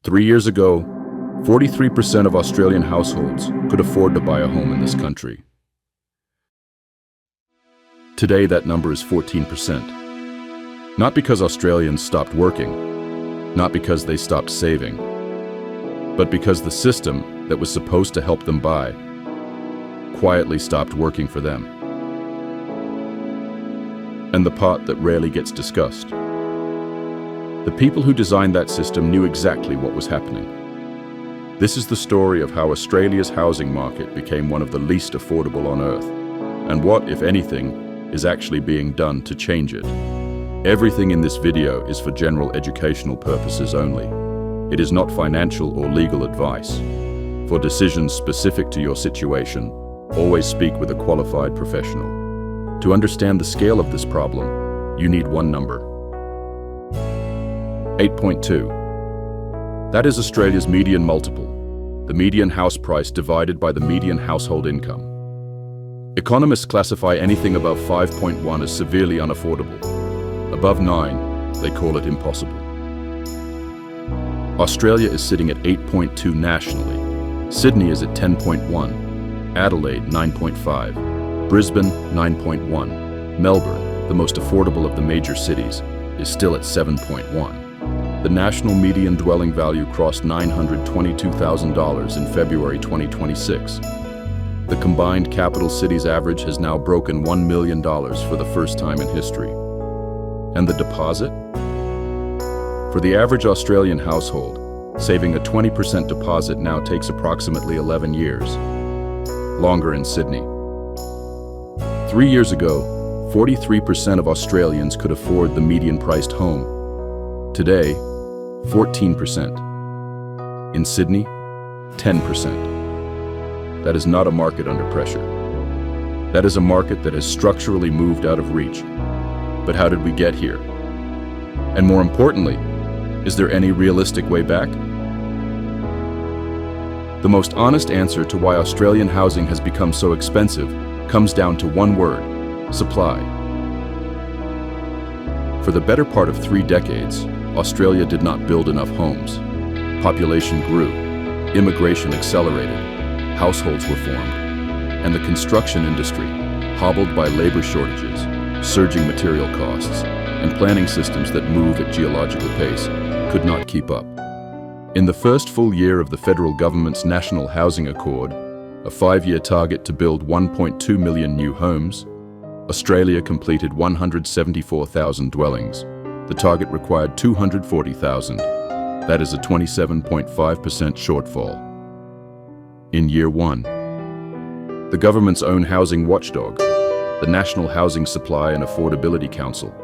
3 years ago, 43% of Australian households could afford to buy a home in this country. Today, that number is 14%. Not because Australians stopped working, not because they stopped saving, but because the system that was supposed to help them buy quietly stopped working for them. And the part that rarely gets discussed. The people who designed that system knew exactly what was happening. This is the story of how Australia's housing market became one of the least affordable on Earth, and what, if anything, is actually being done to change it. Everything in this video is for general educational purposes only. It is not financial or legal advice. For decisions specific to your situation, always speak with a qualified professional. To understand the scale of this problem, you need one number. 8.2. That is Australia's median multiple, the median house price divided by the median household income. Economists classify anything above 5.1 as severely unaffordable. Above 9, they call it impossible. Australia is sitting at 8.2 nationally. Sydney is at 10.1, Adelaide 9.5, Brisbane 9.1, Melbourne, the most affordable of the major cities, is still at 7.1. The national median dwelling value crossed $922,000 in February 2026. The combined capital cities average has now broken $1 million for the first time in history. And the deposit? For the average Australian household, saving a 20% deposit now takes approximately 11 years. Longer in Sydney. 3 years ago, 43% of Australians could afford the median-priced home. Today, 14%. In Sydney, 10%. That is not a market under pressure. That is a market that has structurally moved out of reach. But how did we get here? And more importantly, is there any realistic way back? The most honest answer to why Australian housing has become so expensive comes down to one word: supply. For the better part of 3 decades, Australia did not build enough homes. Population grew, immigration accelerated, households were formed, and the construction industry, hobbled by labor shortages, surging material costs, and planning systems that move at geological pace, could not keep up. In the first full year of the federal government's National Housing Accord, a 5-year target to build 1.2 million new homes, Australia completed 174,000 dwellings. The target required 240,000. That is a 27.5% shortfall. In year 1, the government's own housing watchdog, the National Housing Supply and Affordability Council,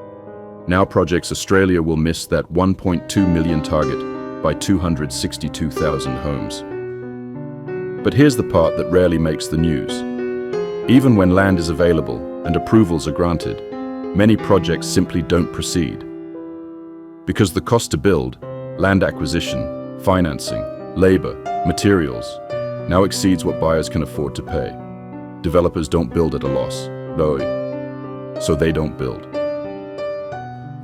now projects Australia will miss that 1.2 million target by 262,000 homes. But here's the part that rarely makes the news. Even when land is available and approvals are granted, many projects simply don't proceed. Because the cost to build, land acquisition, financing, labor, materials, now exceeds what buyers can afford to pay. Developers don't build at a loss, so they don't build.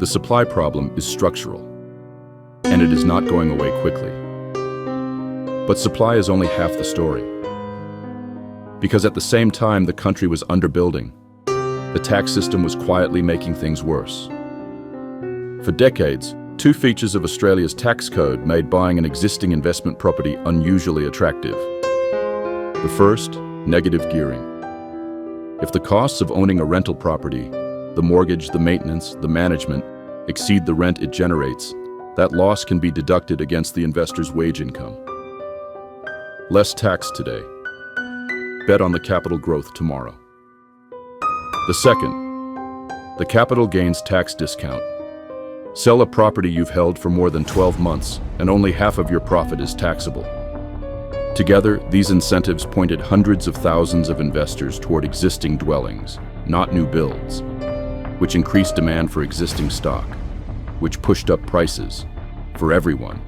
The supply problem is structural, and it is not going away quickly. But supply is only half the story. Because at the same time the country was underbuilding, the tax system was quietly making things worse. For decades, 2 features of Australia's tax code made buying an existing investment property unusually attractive. The first, negative gearing. If the costs of owning a rental property, the mortgage, the maintenance, the management, exceed the rent it generates, that loss can be deducted against the investor's wage income. Less tax today. Bet on the capital growth tomorrow. The second, the capital gains tax discount. Sell a property you've held for more than 12 months and only half of your profit is taxable. Together, these incentives pointed hundreds of thousands of investors toward existing dwellings, not new builds, which increased demand for existing stock, which pushed up prices for everyone.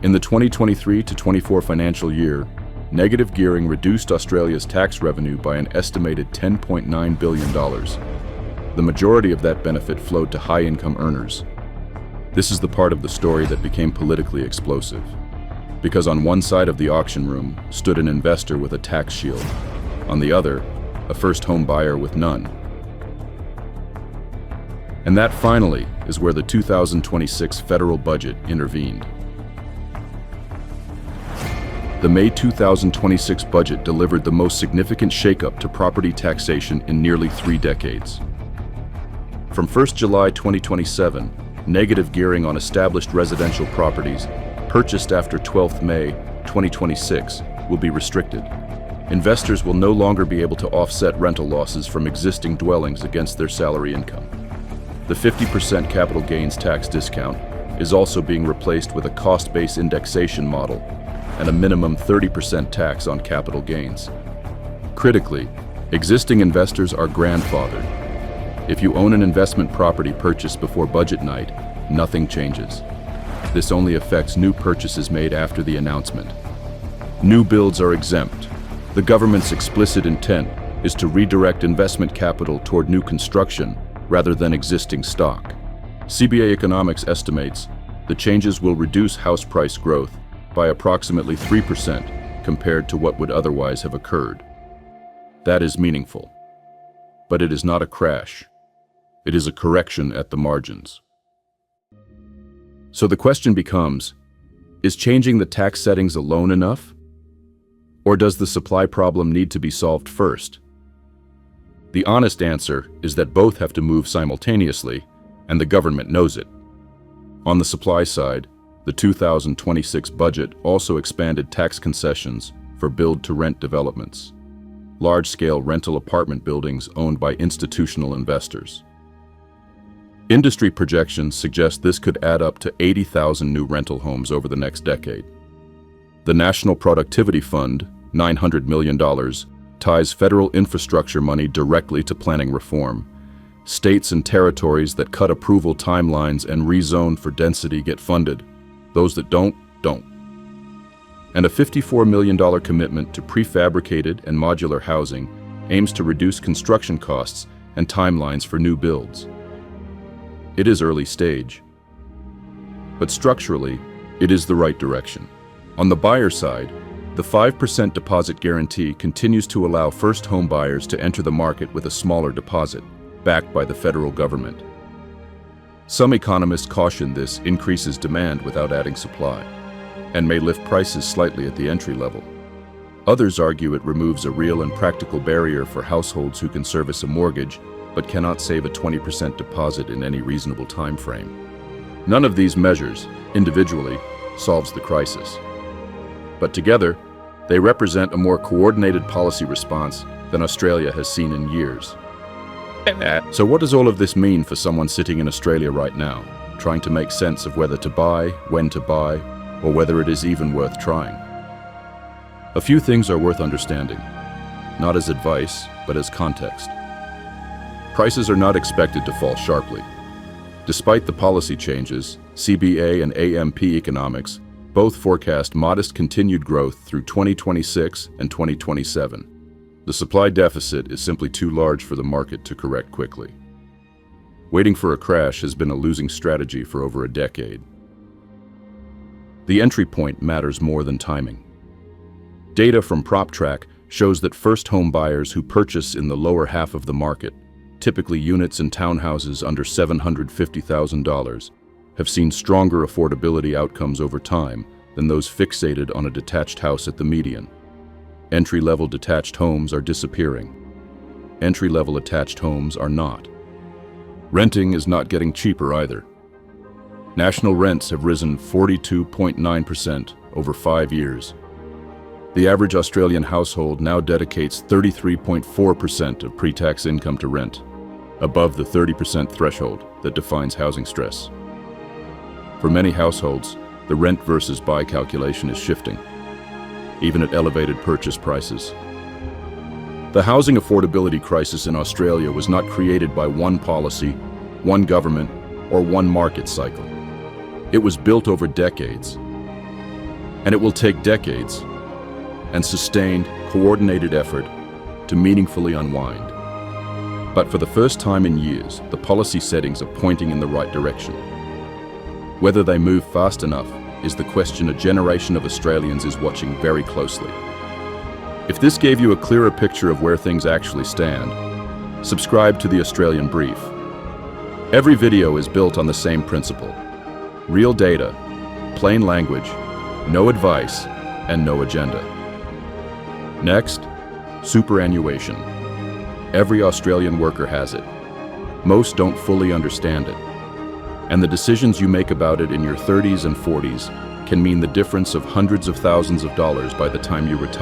In the 2023 to 24 financial year, negative gearing reduced Australia's tax revenue by an estimated $10.9 billion. The majority of that benefit flowed to high-income earners. This is the part of the story that became politically explosive, because on one side of the auction room stood an investor with a tax shield, on the other, a first home buyer with none. And that finally is where the 2026 federal budget intervened. The May 2026 budget delivered the most significant shakeup to property taxation in nearly 3 decades. From 1 July 2027, negative gearing on established residential properties purchased after 12 May 2026 will be restricted. Investors will no longer be able to offset rental losses from existing dwellings against their salary income. The 50% capital gains tax discount is also being replaced with a cost-based indexation model and a minimum 30% tax on capital gains. Critically, existing investors are grandfathered. If you own an investment property purchased before budget night, nothing changes. This only affects new purchases made after the announcement. New builds are exempt. The government's explicit intent is to redirect investment capital toward new construction rather than existing stock. CBA Economics estimates the changes will reduce house price growth by approximately 3% compared to what would otherwise have occurred. That is meaningful. But it is not a crash. It is a correction at the margins. So the question becomes, is changing the tax settings alone enough? Or does the supply problem need to be solved first? The honest answer is that both have to move simultaneously, and the government knows it. On the supply side, the 2026 budget also expanded tax concessions for build-to-rent developments, large-scale rental apartment buildings owned by institutional investors. Industry projections suggest this could add up to 80,000 new rental homes over the next decade. The National Productivity Fund, $900 million, ties federal infrastructure money directly to planning reform. States and territories that cut approval timelines and rezone for density get funded. Those that don't. And a $54 million commitment to prefabricated and modular housing aims to reduce construction costs and timelines for new builds. It is early stage, but structurally, it is the right direction. On the buyer side, the 5% deposit guarantee continues to allow first home buyers to enter the market with a smaller deposit, backed by the federal government. Some economists caution this increases demand without adding supply, and may lift prices slightly at the entry level. Others argue it removes a real and practical barrier for households who can service a mortgage, but cannot save a 20% deposit in any reasonable time frame. None of these measures, individually, solves the crisis. But together, they represent a more coordinated policy response than Australia has seen in years. So what does all of this mean for someone sitting in Australia right now, trying to make sense of whether to buy, when to buy, or whether it is even worth trying? A few things are worth understanding, not as advice, but as context. Prices are not expected to fall sharply. Despite the policy changes, CBA and AMP Economics both forecast modest continued growth through 2026 and 2027. The supply deficit is simply too large for the market to correct quickly. Waiting for a crash has been a losing strategy for over a decade. The entry point matters more than timing. Data from PropTrack shows that first home buyers who purchase in the lower half of the market, typically units and townhouses under $750,000, have seen stronger affordability outcomes over time than those fixated on a detached house at the median. Entry-level detached homes are disappearing. Entry-level attached homes are not. Renting is not getting cheaper either. National rents have risen 42.9% over 5 years. The average Australian household now dedicates 33.4% of pre-tax income to rent, above the 30% threshold that defines housing stress. For many households, the rent versus buy calculation is shifting, even at elevated purchase prices. The housing affordability crisis in Australia was not created by one policy, one government, or one market cycle. It was built over decades, and it will take decades and sustained, coordinated effort to meaningfully unwind. But for the first time in years, the policy settings are pointing in the right direction. Whether they move fast enough is the question a generation of Australians is watching very closely. If this gave you a clearer picture of where things actually stand, subscribe to the Australian Brief. Every video is built on the same principle: real data, plain language, no advice, and no agenda. Next, superannuation. Every Australian worker has it. Most don't fully understand it. And the decisions you make about it in your 30s and 40s can mean the difference of hundreds of thousands of dollars by the time you retire.